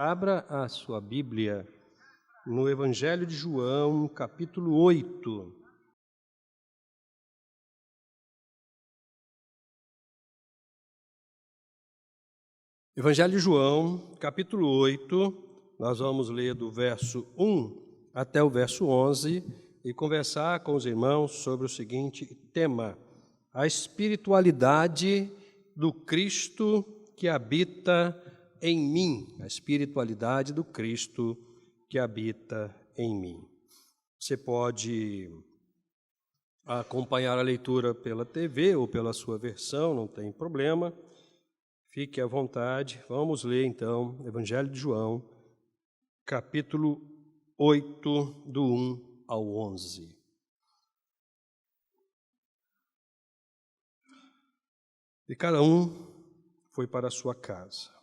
Abra a sua Bíblia no Evangelho de João, capítulo 8. Evangelho de João, capítulo 8, nós vamos ler do verso 1 até o verso 11 e conversar com os irmãos sobre o seguinte tema: a espiritualidade do Cristo que habita em mim. A espiritualidade do Cristo que habita em mim. Você pode acompanhar a leitura pela TV ou pela sua versão, não tem problema. Fique à vontade. Vamos ler, então, Evangelho de João, capítulo 8, do 1 ao 11. E cada um foi para a sua casa.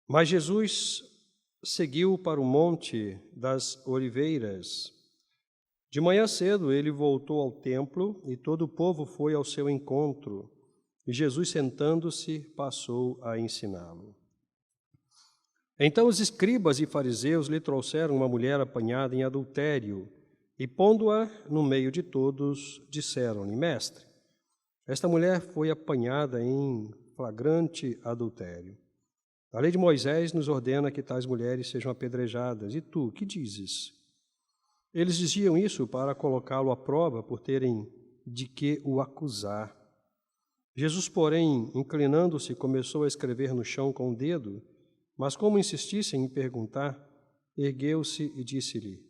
Mas Jesus seguiu para o Monte das Oliveiras. De manhã cedo ele voltou ao templo e todo o povo foi ao seu encontro. E Jesus, sentando-se, passou a ensiná-lo. Então os escribas e fariseus lhe trouxeram uma mulher apanhada em adultério e, pondo-a no meio de todos, disseram-lhe: Mestre, esta mulher foi apanhada em flagrante adultério. A lei de Moisés nos ordena que tais mulheres sejam apedrejadas. E tu, que dizes? Eles diziam isso para colocá-lo à prova, por terem de que o acusar. Jesus, porém, inclinando-se, começou a escrever no chão com o dedo, mas como insistissem em perguntar, ergueu-se e disse-lhe: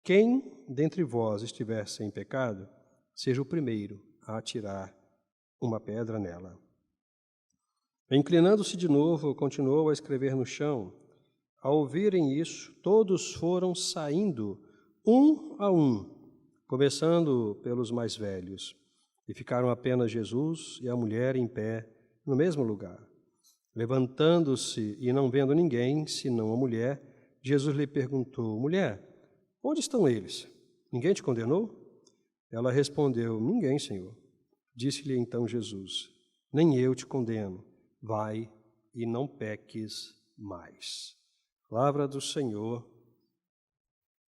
Quem dentre vós estiver sem pecado, seja o primeiro a atirar uma pedra nela. Inclinando-se de novo, continuou a escrever no chão. Ao ouvirem isso, todos foram saindo, um a um, começando pelos mais velhos, e ficaram apenas Jesus e a mulher em pé no mesmo lugar. Levantando-se e não vendo ninguém, senão a mulher, Jesus lhe perguntou: Mulher, onde estão eles? Ninguém te condenou? Ela respondeu: Ninguém, Senhor. Disse-lhe então Jesus: Nem eu te condeno. Vai e não peques mais. Palavra do Senhor,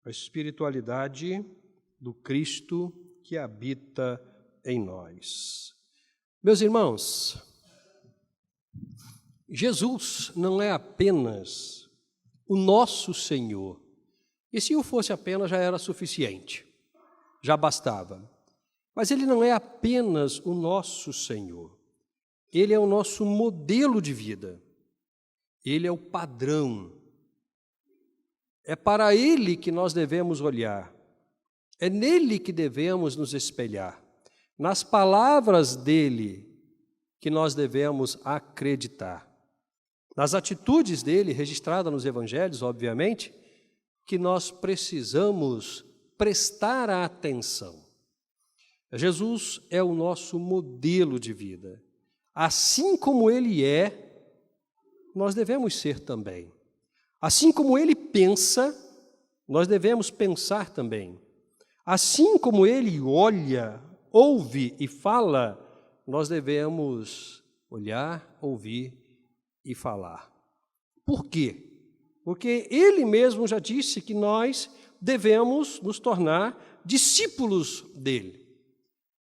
a espiritualidade do Cristo que habita em nós. Meus irmãos, Jesus não é apenas o nosso Senhor. E se o fosse apenas, já era suficiente, já bastava. Mas Ele não é apenas o nosso Senhor. Ele é o nosso modelo de vida. Ele é o padrão. É para Ele que nós devemos olhar. É nele que devemos nos espelhar. Nas palavras dele que nós devemos acreditar. Nas atitudes dele, registradas nos evangelhos, obviamente, que nós precisamos prestar atenção. Jesus é o nosso modelo de vida. Assim como ele é, nós devemos ser também. Assim como ele pensa, nós devemos pensar também. Assim como ele olha, ouve e fala, nós devemos olhar, ouvir e falar. Por quê? Porque ele mesmo já disse que nós devemos nos tornar discípulos dele.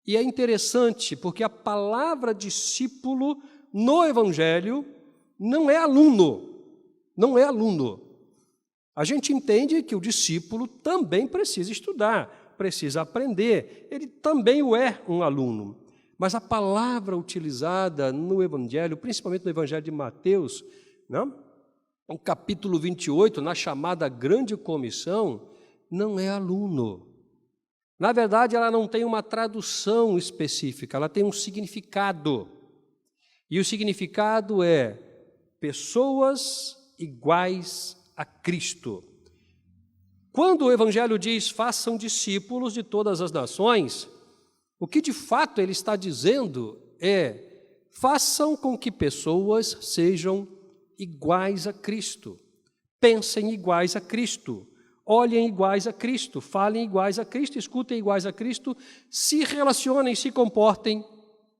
E é interessante porque a palavra discípulo no Evangelho não é aluno, não é aluno. A gente entende que o discípulo também precisa estudar, precisa aprender, ele também é um aluno. Mas a palavra utilizada no Evangelho, principalmente no Evangelho de Mateus, não? No capítulo 28, na chamada Grande Comissão, não é aluno. Na verdade, ela não tem uma tradução específica, ela tem um significado. E o significado é pessoas iguais a Cristo. Quando o Evangelho diz, façam discípulos de todas as nações, o que de fato ele está dizendo é, façam com que pessoas sejam iguais a Cristo, pensem iguais a Cristo, olhem iguais a Cristo, falem iguais a Cristo, escutem iguais a Cristo, se relacionem, se comportem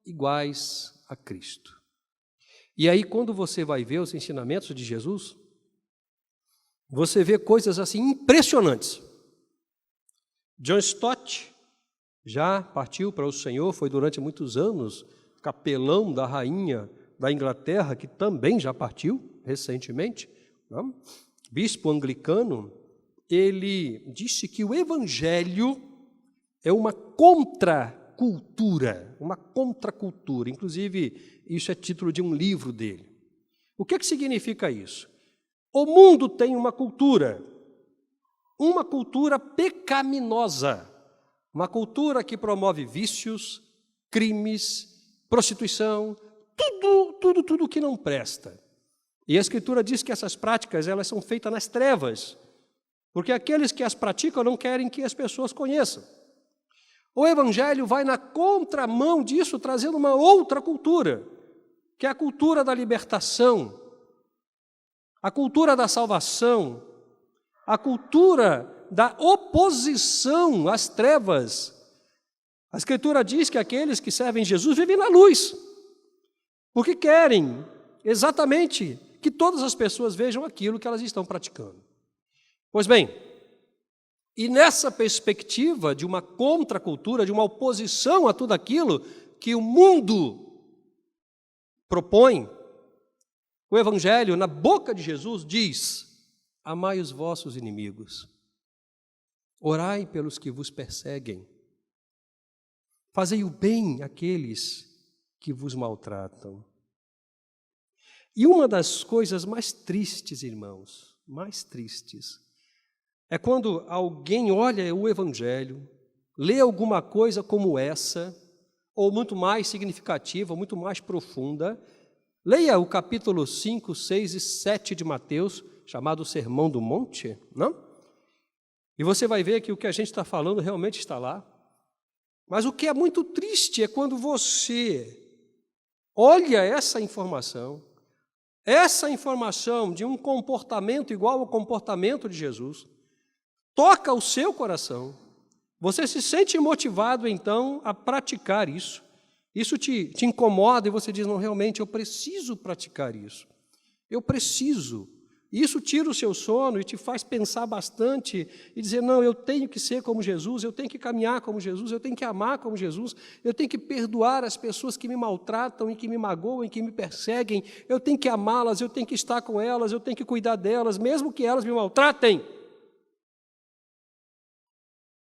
iguais a Cristo. E aí, quando você vai ver os ensinamentos de Jesus, você vê coisas assim impressionantes. John Stott já partiu para o Senhor, foi durante muitos anos capelão da rainha da Inglaterra, que também já partiu recentemente, não? Bispo anglicano. Ele disse que o Evangelho é uma contracultura, inclusive isso é título de um livro dele. O que significa isso? O mundo tem uma cultura pecaminosa, uma cultura que promove vícios, crimes, prostituição, tudo que não presta. E a Escritura diz que essas práticas elas são feitas nas trevas, porque aqueles que as praticam não querem que as pessoas conheçam. O Evangelho vai na contramão disso, trazendo uma outra cultura, que é a cultura da libertação, a cultura da salvação, a cultura da oposição às trevas. A Escritura diz que aqueles que servem Jesus vivem na luz, porque querem exatamente que todas as pessoas vejam aquilo que elas estão praticando. Pois bem, e nessa perspectiva de uma contracultura, de uma oposição a tudo aquilo que o mundo propõe, o Evangelho, na boca de Jesus, diz: amai os vossos inimigos, orai pelos que vos perseguem, fazei o bem àqueles que vos maltratam. E uma das coisas mais tristes, irmãos, mais tristes, é quando alguém olha o Evangelho, lê alguma coisa como essa, ou muito mais significativa, muito mais profunda. Leia o capítulo 5, 6 e 7 de Mateus, chamado Sermão do Monte, não? E você vai ver que o que a gente está falando realmente está lá. Mas o que é muito triste é quando você olha essa informação de um comportamento igual ao comportamento de Jesus, toca o seu coração, você se sente motivado, então, a praticar isso. Isso te incomoda e você diz: não, realmente, eu preciso praticar isso. Eu preciso. Isso tira o seu sono e te faz pensar bastante e dizer: não, eu tenho que ser como Jesus, eu tenho que caminhar como Jesus, eu tenho que amar como Jesus, eu tenho que perdoar as pessoas que me maltratam e que me magoam e que me perseguem, eu tenho que amá-las, eu tenho que estar com elas, eu tenho que cuidar delas, mesmo que elas me maltratem.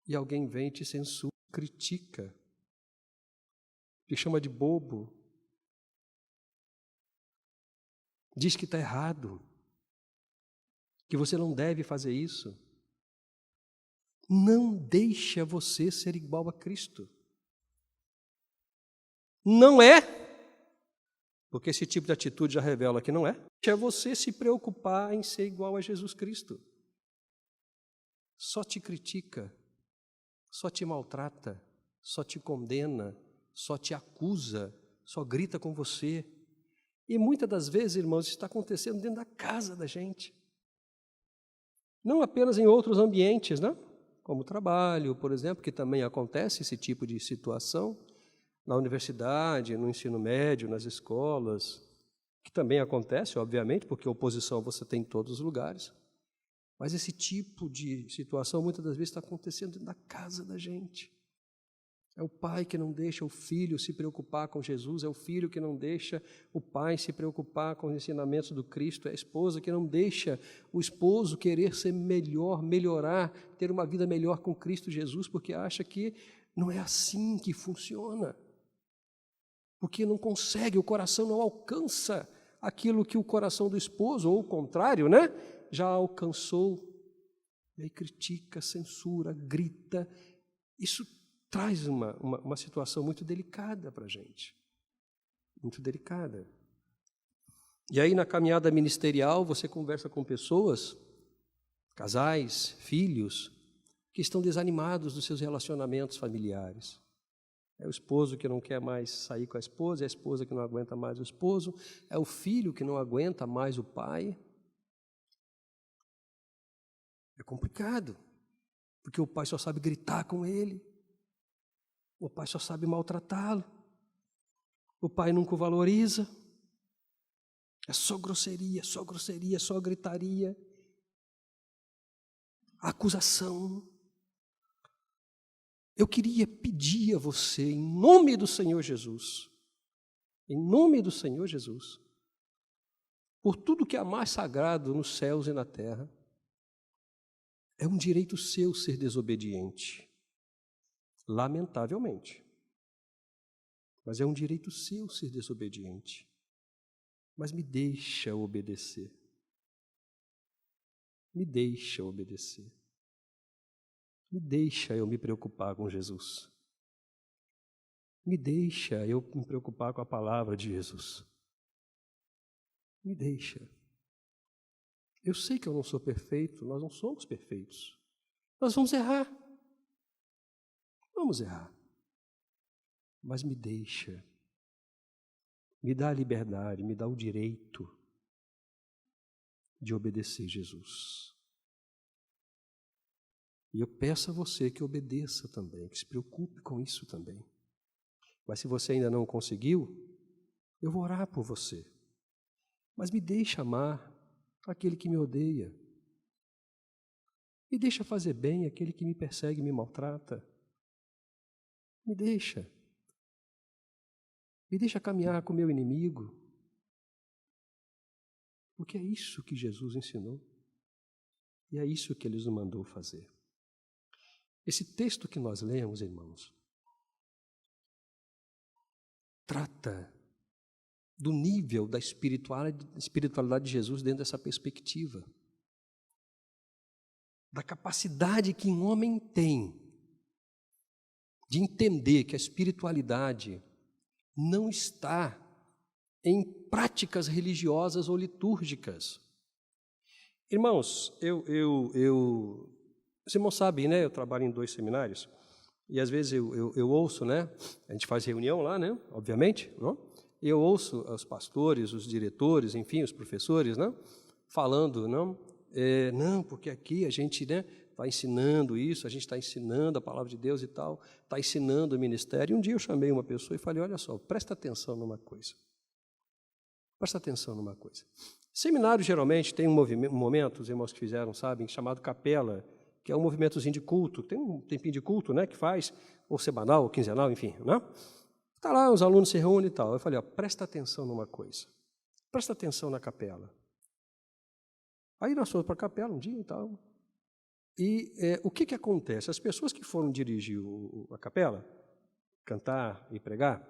E alguém vem e te censura, critica, te chama de bobo, diz que está errado, que você não deve fazer isso. Não deixa você ser igual a Cristo. Não é, porque esse tipo de atitude já revela que não é. Deixa você se preocupar em ser igual a Jesus Cristo. Só te critica, só te maltrata, só te condena, só te acusa, só grita com você. E muitas das vezes, irmãos, isso está acontecendo dentro da casa da gente. Não apenas em outros ambientes, né? Como o trabalho, por exemplo, que também acontece esse tipo de situação, na universidade, no ensino médio, nas escolas, que também acontece, obviamente, porque oposição você tem em todos os lugares. Mas esse tipo de situação muitas das vezes está acontecendo dentro da casa da gente. É o pai que não deixa o filho se preocupar com Jesus, é o filho que não deixa o pai se preocupar com os ensinamentos do Cristo, é a esposa que não deixa o esposo querer ser melhor, melhorar, ter uma vida melhor com Cristo Jesus, porque acha que não é assim que funciona. Porque não consegue, o coração não alcança aquilo que o coração do esposo, ou o contrário, né, já alcançou. E aí critica, censura, grita. Isso traz uma situação muito delicada para a gente, muito delicada. E aí na caminhada ministerial você conversa com pessoas, casais, filhos, que estão desanimados dos seus relacionamentos familiares. É o esposo que não quer mais sair com a esposa, é a esposa que não aguenta mais o esposo, é o filho que não aguenta mais o pai. É complicado, porque o pai só sabe gritar com ele. O pai só sabe maltratá-lo. O pai nunca o valoriza. É só grosseria, só grosseria, só gritaria, acusação. Eu queria pedir a você, em nome do Senhor Jesus, por tudo que é mais sagrado nos céus e na terra, é um direito seu ser desobediente. Lamentavelmente. Mas é um direito seu ser desobediente. Mas me deixa obedecer. Me deixa obedecer. Me deixa eu me preocupar com Jesus. Me deixa eu me preocupar com a palavra de Jesus. Me deixa. Eu sei que eu não sou perfeito, nós não somos perfeitos. Nós vamos errar. Vamos errar. Mas me deixa. Me dá a liberdade, me dá o direito de obedecer Jesus. E eu peço a você que obedeça também, que se preocupe com isso também. Mas se você ainda não conseguiu, eu vou orar por você. Mas me deixa amar aquele que me odeia. Me deixa fazer bem aquele que me persegue e me maltrata. Me deixa. Me deixa caminhar com o meu inimigo. Porque é isso que Jesus ensinou. E é isso que Ele nos mandou fazer. Esse texto que nós lemos, irmãos, trata do nível da espiritualidade de Jesus dentro dessa perspectiva. Da capacidade que um homem tem de entender que a espiritualidade não está em práticas religiosas ou litúrgicas. Irmãos, os irmãos sabem, né? Eu trabalho em 2 seminários e às vezes eu ouço, né? A gente faz reunião lá, né? Obviamente, não? E eu ouço os pastores, os diretores, enfim, os professores, não? Falando, não? Não, porque aqui a gente, né? Está ensinando isso, a gente está ensinando a palavra de Deus e tal, está ensinando o ministério. E um dia eu chamei uma pessoa e falei, olha só, presta atenção numa coisa. Presta atenção numa coisa. Seminário, geralmente, tem um momento, os irmãos que fizeram sabem, chamado capela, que é um movimentozinho de culto, tem um tempinho de culto, né, que faz, ou semanal, ou quinzenal, enfim, né? Está lá, os alunos se reúnem e tal. Eu falei, ó, presta atenção numa coisa. Presta atenção na capela. Aí nós fomos para a capela um dia e tal. E o que acontece? As pessoas que foram dirigir a capela, cantar e pregar,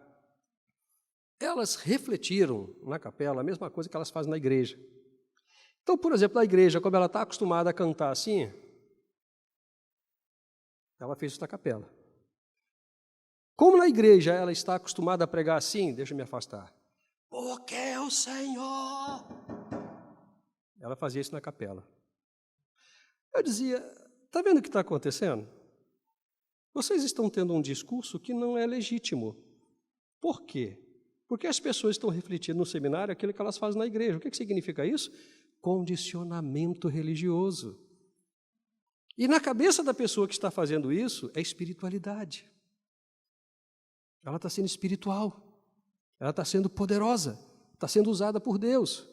elas refletiram na capela a mesma coisa que elas fazem na igreja. Então, por exemplo, na igreja, como ela está acostumada a cantar assim, ela fez isso na capela. Como na igreja ela está acostumada a pregar assim, deixa eu me afastar. Porque o Senhor... Ela fazia isso na capela. Eu dizia, está vendo o que está acontecendo? Vocês estão tendo um discurso que não é legítimo. Por quê? Porque as pessoas estão refletindo no seminário aquilo que elas fazem na igreja. O que significa isso? Condicionamento religioso. E na cabeça da pessoa que está fazendo isso é espiritualidade. Ela está sendo espiritual. Ela está sendo poderosa. Está sendo usada por Deus.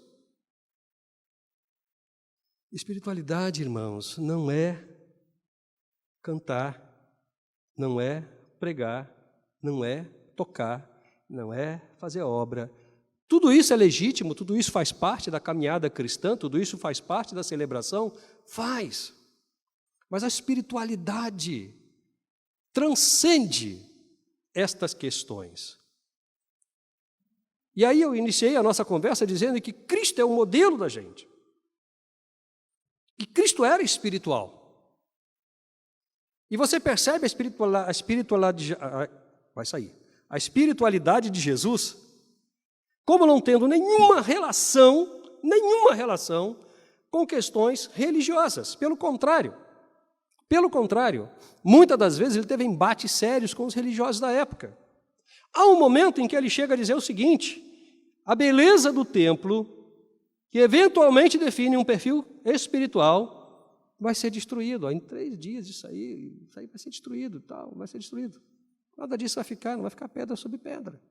Espiritualidade, irmãos, não é cantar, não é pregar, não é tocar, não é fazer obra. Tudo isso é legítimo, tudo isso faz parte da caminhada cristã, tudo isso faz parte da celebração? Faz. Mas a espiritualidade transcende estas questões. E aí eu iniciei a nossa conversa dizendo que Cristo é o modelo da gente. E Cristo era espiritual. E você percebe a espiritualidade de Jesus como não tendo nenhuma relação com questões religiosas. Pelo contrário, muitas das vezes ele teve embates sérios com os religiosos da época. Há um momento em que ele chega a dizer o seguinte, a beleza do templo, que eventualmente define um perfil espiritual, vai ser destruído. Em 3 dias isso aí vai ser destruído, tal, vai ser destruído. Nada disso vai ficar, não vai ficar pedra sobre pedra.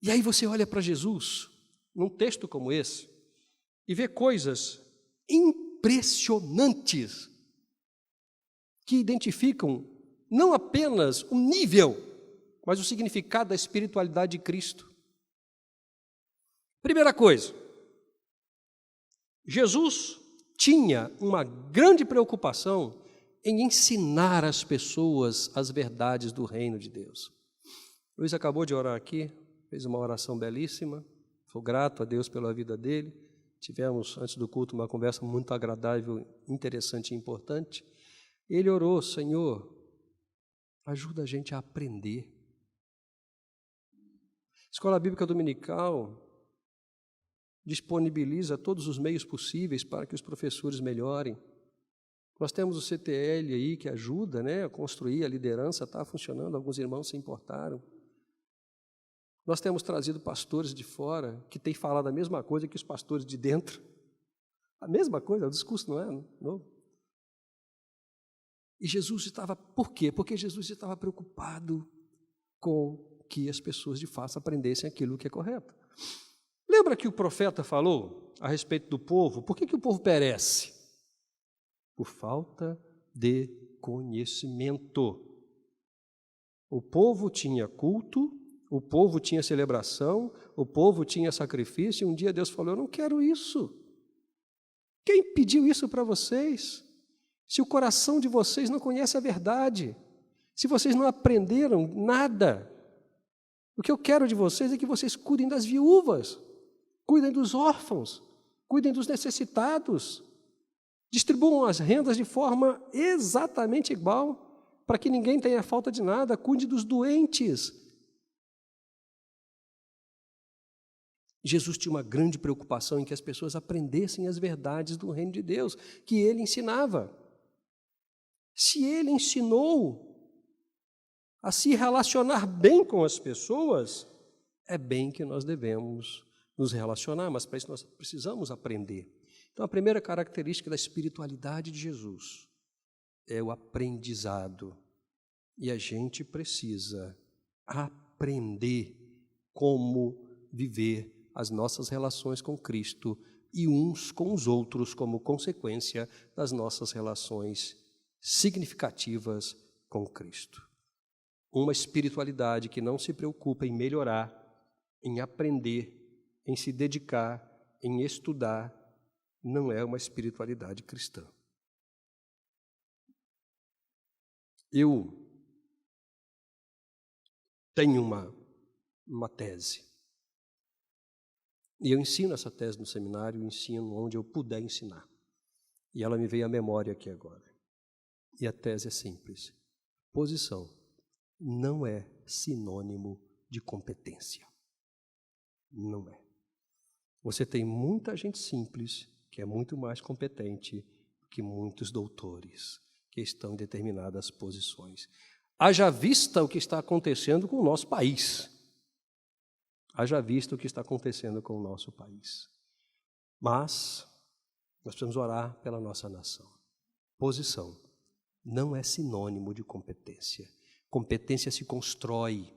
E aí você olha para Jesus, num texto como esse, e vê coisas impressionantes que identificam não apenas o nível, mas o significado da espiritualidade de Cristo. Primeira coisa, Jesus tinha uma grande preocupação em ensinar às pessoas as verdades do reino de Deus. Luiz acabou de orar aqui, fez uma oração belíssima, sou grato a Deus pela vida dele. Tivemos, antes do culto, uma conversa muito agradável, interessante e importante. Ele orou: Senhor, ajuda a gente a aprender. Escola Bíblica Dominical disponibiliza todos os meios possíveis para que os professores melhorem. Nós temos o CTL aí que ajuda, né, a construir, a liderança está funcionando, alguns irmãos se importaram. Nós temos trazido pastores de fora que têm falado a mesma coisa que os pastores de dentro. A mesma coisa, o discurso não é novo. E Jesus estava, por quê? Porque Jesus estava preocupado com que as pessoas de fato aprendessem aquilo que é correto. Lembra que o profeta falou a respeito do povo? Por que o povo perece? Por falta de conhecimento. O povo tinha culto, o povo tinha celebração, o povo tinha sacrifício, e um dia Deus falou: eu não quero isso. Quem pediu isso para vocês? Se o coração de vocês não conhece a verdade, se vocês não aprenderam nada, o que eu quero de vocês é que vocês cuidem das viúvas, cuidem dos órfãos, cuidem dos necessitados, distribuam as rendas de forma exatamente igual, para que ninguém tenha falta de nada, cuide dos doentes. Jesus tinha uma grande preocupação em que as pessoas aprendessem as verdades do reino de Deus, que ele ensinava. Se ele ensinou a se relacionar bem com as pessoas, é bem que nós devemos nos relacionar, mas para isso nós precisamos aprender. Então, a primeira característica da espiritualidade de Jesus é o aprendizado. E a gente precisa aprender como viver as nossas relações com Cristo e uns com os outros como consequência das nossas relações significativas com Cristo. Uma espiritualidade que não se preocupa em melhorar, em aprender, em se dedicar, em estudar, não é uma espiritualidade cristã. Eu tenho uma tese. E eu ensino essa tese no seminário, ensino onde eu puder ensinar. E ela me veio à memória aqui agora. E a tese é simples. Posição não é sinônimo de competência. Não é. Você tem muita gente simples que é muito mais competente que muitos doutores que estão em determinadas posições. Haja vista o que está acontecendo com o nosso país. Haja vista o que está acontecendo com o nosso país. Mas nós precisamos orar pela nossa nação. Posição não é sinônimo de competência. Competência se constrói.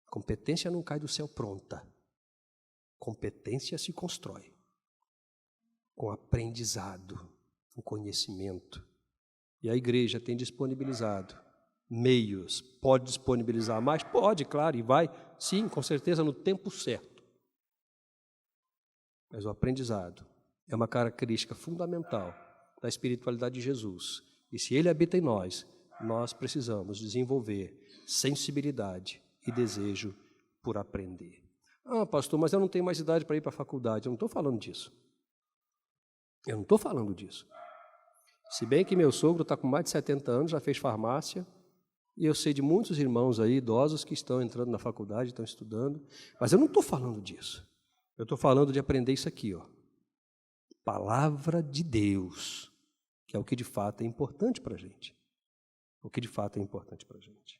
Competência não cai do céu pronta. Competência se constrói com aprendizado, com conhecimento. E a igreja tem disponibilizado meios. Pode disponibilizar mais? Pode, claro, e vai, sim, com certeza, no tempo certo. Mas o aprendizado é uma característica fundamental da espiritualidade de Jesus. E se ele habita em nós, nós precisamos desenvolver sensibilidade e desejo por aprender. Ah, pastor, mas eu não tenho mais idade para ir para a faculdade. Eu não estou falando disso. Eu não estou falando disso. Se bem que meu sogro está com mais de 70 anos, já fez farmácia, e eu sei de muitos irmãos aí, idosos, que estão entrando na faculdade, estão estudando, mas eu não estou falando disso. Eu estou falando de aprender isso aqui, ó. Palavra de Deus, que é o que de fato é importante para a gente. O que de fato é importante para a gente.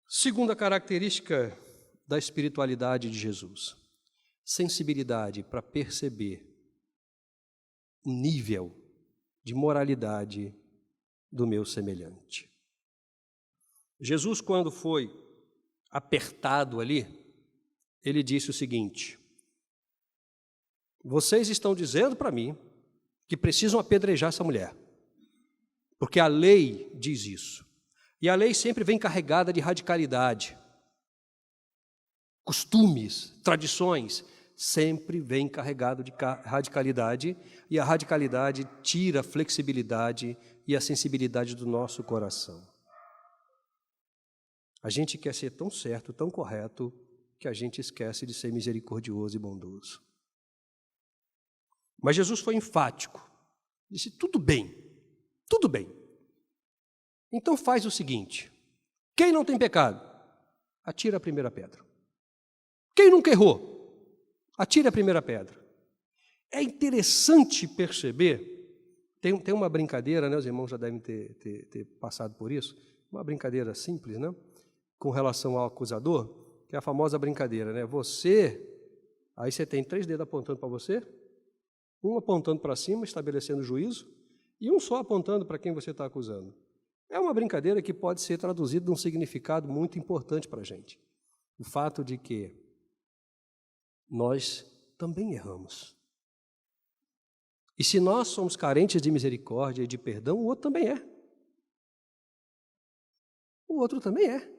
Segunda característica da espiritualidade de Jesus: sensibilidade para perceber o nível de moralidade do meu semelhante. Jesus, quando foi apertado ali, ele disse o seguinte: vocês estão dizendo para mim que precisam apedrejar essa mulher, porque a lei diz isso. E a lei sempre vem carregada de radicalidade. Costumes, tradições, sempre vem carregado de radicalidade, e a radicalidade tira a flexibilidade e a sensibilidade do nosso coração. A gente quer ser tão certo, tão correto, que a gente esquece de ser misericordioso e bondoso. Mas Jesus foi enfático, disse: tudo bem, tudo bem. Então faz o seguinte: quem não tem pecado, atira a primeira pedra. Quem nunca errou, atire a primeira pedra. É interessante perceber, tem uma brincadeira, né? Os irmãos já devem ter passado por isso, uma brincadeira simples, né? Com relação ao acusador, que é a famosa brincadeira, né? Aí você tem 3 dedos apontando para você, um apontando para cima, estabelecendo juízo, e um só apontando para quem você está acusando. É uma brincadeira que pode ser traduzida num significado muito importante para a gente. O fato de que nós também erramos. E se nós somos carentes de misericórdia e de perdão, o outro também é. O outro também é.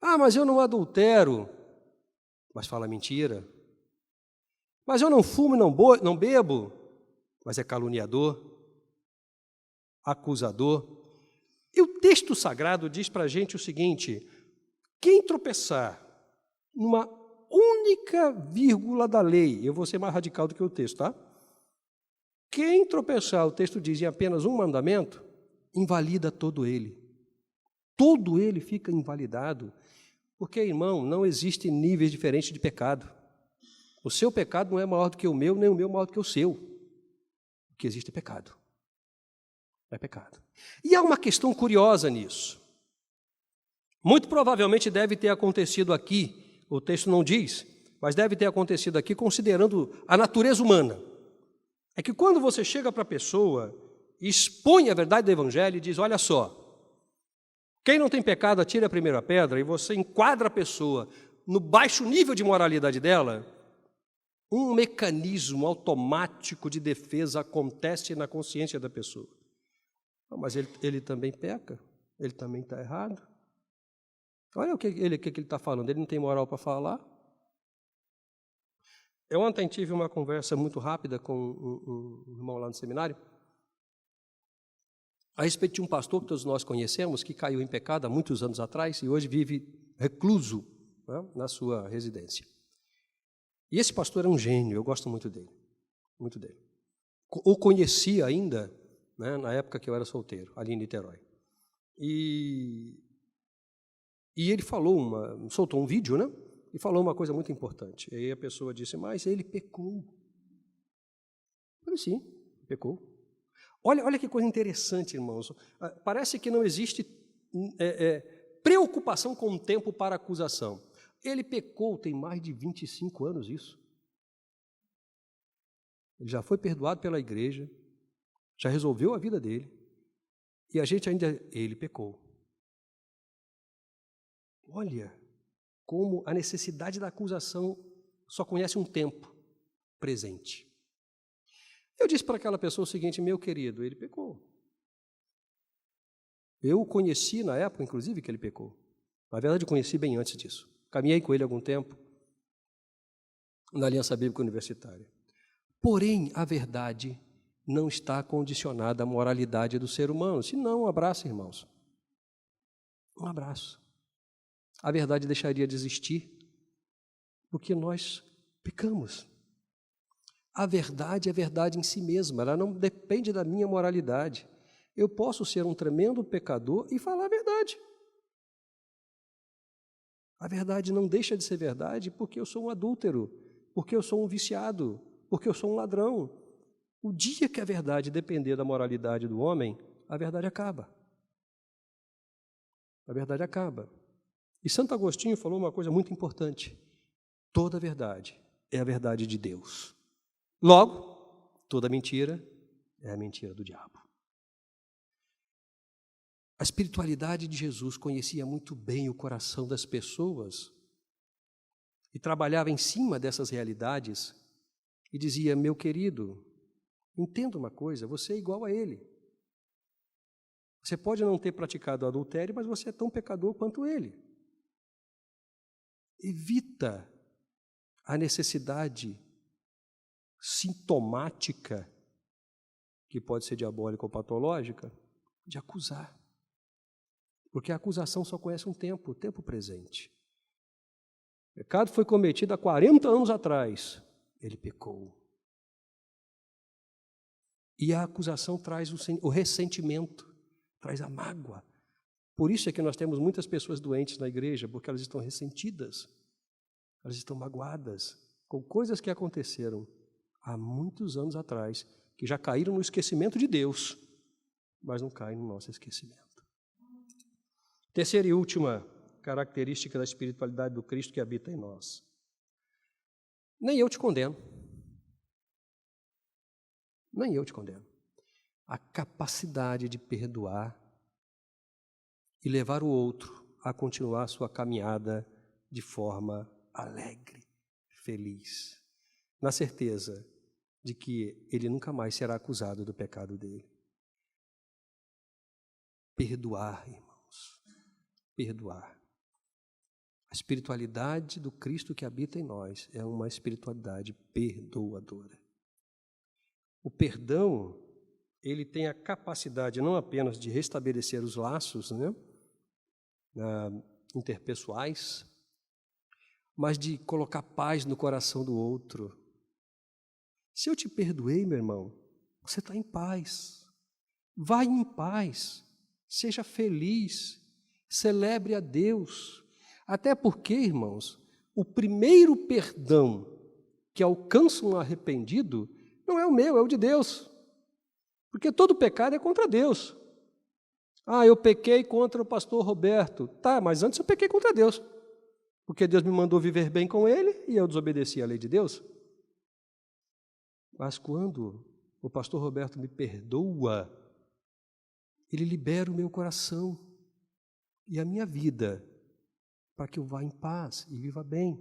Ah, mas eu não adultero, mas fala mentira. Mas eu não fumo e não bebo, mas é caluniador, acusador. E o texto sagrado diz para a gente o seguinte: quem tropeçar numa única vírgula da lei, eu vou ser mais radical do que o texto, tá? Quem tropeçar, o texto diz, em apenas um mandamento, invalida todo ele. Todo ele fica invalidado, porque, irmão, não existe níveis diferentes de pecado. O seu pecado não é maior do que o meu, nem o meu maior do que o seu. O que existe é pecado. É pecado. E há uma questão curiosa nisso. Muito provavelmente deve ter acontecido aqui, o texto não diz, mas deve ter acontecido aqui considerando a natureza humana. É que quando você chega para a pessoa e expõe a verdade do Evangelho e diz: olha só, quem não tem pecado atire a primeira pedra, e você enquadra a pessoa no baixo nível de moralidade dela, um mecanismo automático de defesa acontece na consciência da pessoa. Mas ele também peca, ele também está errado. Olha o que ele está falando, ele não tem moral para falar. Eu ontem tive uma conversa muito rápida com um irmão lá no seminário, a respeito de um pastor que todos nós conhecemos, que caiu em pecado há muitos anos atrás e hoje vive recluso, né, na sua residência. E esse pastor é um gênio, eu gosto muito dele, muito dele. O conheci ainda, né, na época que eu era solteiro, ali em Niterói. E ele soltou um vídeo, né? E falou uma coisa muito importante. E aí a pessoa disse: mas ele pecou. Eu falei: sim, pecou. Olha que coisa interessante, irmãos. Parece que não existe preocupação com o tempo para acusação. Ele pecou, tem mais de 25 anos isso. Ele já foi perdoado pela igreja, já resolveu a vida dele, e a gente ele pecou. Olha como a necessidade da acusação só conhece um tempo presente. Eu disse para aquela pessoa o seguinte: meu querido, ele pecou. Eu o conheci na época, inclusive, que ele pecou. Na verdade, eu conheci bem antes disso. Caminhei com ele algum tempo na Aliança Bíblica Universitária. Porém, a verdade não está condicionada à moralidade do ser humano. Se não, um abraço, irmãos. Um abraço. A verdade deixaria de existir, porque nós pecamos. A verdade é verdade em si mesma, ela não depende da minha moralidade. Eu posso ser um tremendo pecador e falar a verdade. A verdade não deixa de ser verdade porque eu sou um adúltero, porque eu sou um viciado, porque eu sou um ladrão. O dia que a verdade depender da moralidade do homem, a verdade acaba. A verdade acaba. E Santo Agostinho falou uma coisa muito importante: toda verdade é a verdade de Deus. Logo, toda mentira é a mentira do diabo. A espiritualidade de Jesus conhecia muito bem o coração das pessoas e trabalhava em cima dessas realidades e dizia: meu querido, entenda uma coisa, você é igual a ele. Você pode não ter praticado adultério, mas você é tão pecador quanto ele. Evita a necessidade sintomática, que pode ser diabólica ou patológica, de acusar. Porque a acusação só conhece um tempo, o tempo presente. O pecado foi cometido há 40 anos atrás. Ele pecou. E a acusação traz o ressentimento, traz a mágoa. Por isso é que nós temos muitas pessoas doentes na igreja, porque elas estão ressentidas, elas estão magoadas com coisas que aconteceram há muitos anos atrás, que já caíram no esquecimento de Deus, mas não caem no nosso esquecimento. Terceira e última característica da espiritualidade do Cristo que habita em nós. Nem eu te condeno. Nem eu te condeno. A capacidade de perdoar e levar o outro a continuar a sua caminhada de forma alegre, feliz, na certeza de que ele nunca mais será acusado do pecado dele. Perdoar, irmãos, perdoar. A espiritualidade do Cristo que habita em nós é uma espiritualidade perdoadora. O perdão, ele tem a capacidade não apenas de restabelecer os laços, interpessoais, mas de colocar paz no coração do outro. Se eu te perdoei, meu irmão, você está em paz. Vai em paz, seja feliz, celebre a Deus. Até porque, irmãos, o primeiro perdão que alcança um arrependido não é o meu, é o de Deus. Porque todo pecado é contra Deus. Eu pequei contra o pastor Roberto. Tá, mas antes eu pequei contra Deus. Porque Deus me mandou viver bem com ele e eu desobedeci à lei de Deus. Mas quando o pastor Roberto me perdoa, ele libera o meu coração e a minha vida para que eu vá em paz e viva bem.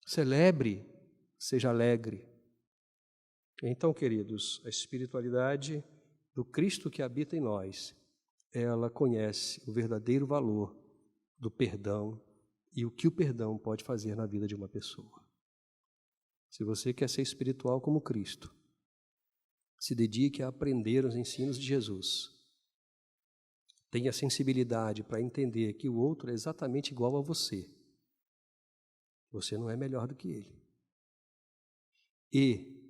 Celebre, seja alegre. Então, queridos, a espiritualidade do Cristo que habita em nós, ela conhece o verdadeiro valor do perdão e o que o perdão pode fazer na vida de uma pessoa. Se você quer ser espiritual como Cristo, se dedique a aprender os ensinos de Jesus. Tenha sensibilidade para entender que o outro é exatamente igual a você. Você não é melhor do que ele. E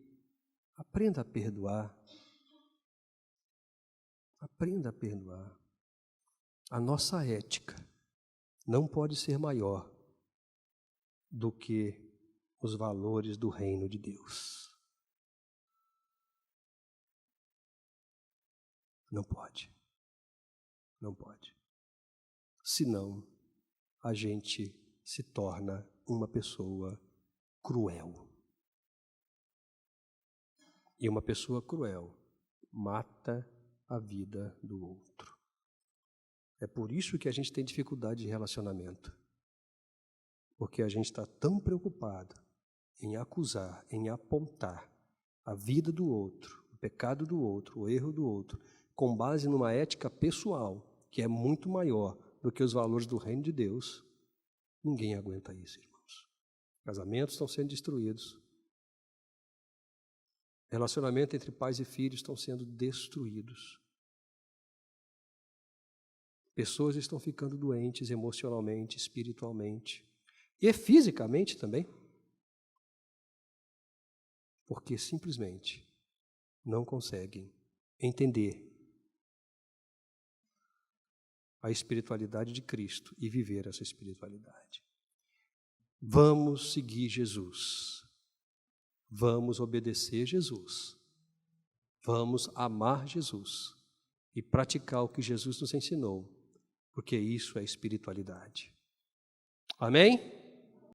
aprenda a perdoar. Aprenda a perdoar. A nossa ética não pode ser maior do que os valores do reino de Deus. Não pode. Não pode. Senão, a gente se torna uma pessoa cruel. E uma pessoa cruel mata a vida do outro. É por isso que a gente tem dificuldade de relacionamento. Porque a gente está tão preocupado em acusar, em apontar a vida do outro, o pecado do outro, o erro do outro, com base numa ética pessoal, que é muito maior do que os valores do reino de Deus. Ninguém aguenta isso, irmãos. Casamentos estão sendo destruídos. Relacionamento entre pais e filhos estão sendo destruídos. Pessoas estão ficando doentes emocionalmente, espiritualmente e fisicamente também, porque simplesmente não conseguem entender a espiritualidade de Cristo e viver essa espiritualidade. Vamos seguir Jesus. Vamos obedecer Jesus. Vamos amar Jesus e praticar o que Jesus nos ensinou, porque isso é espiritualidade. Amém?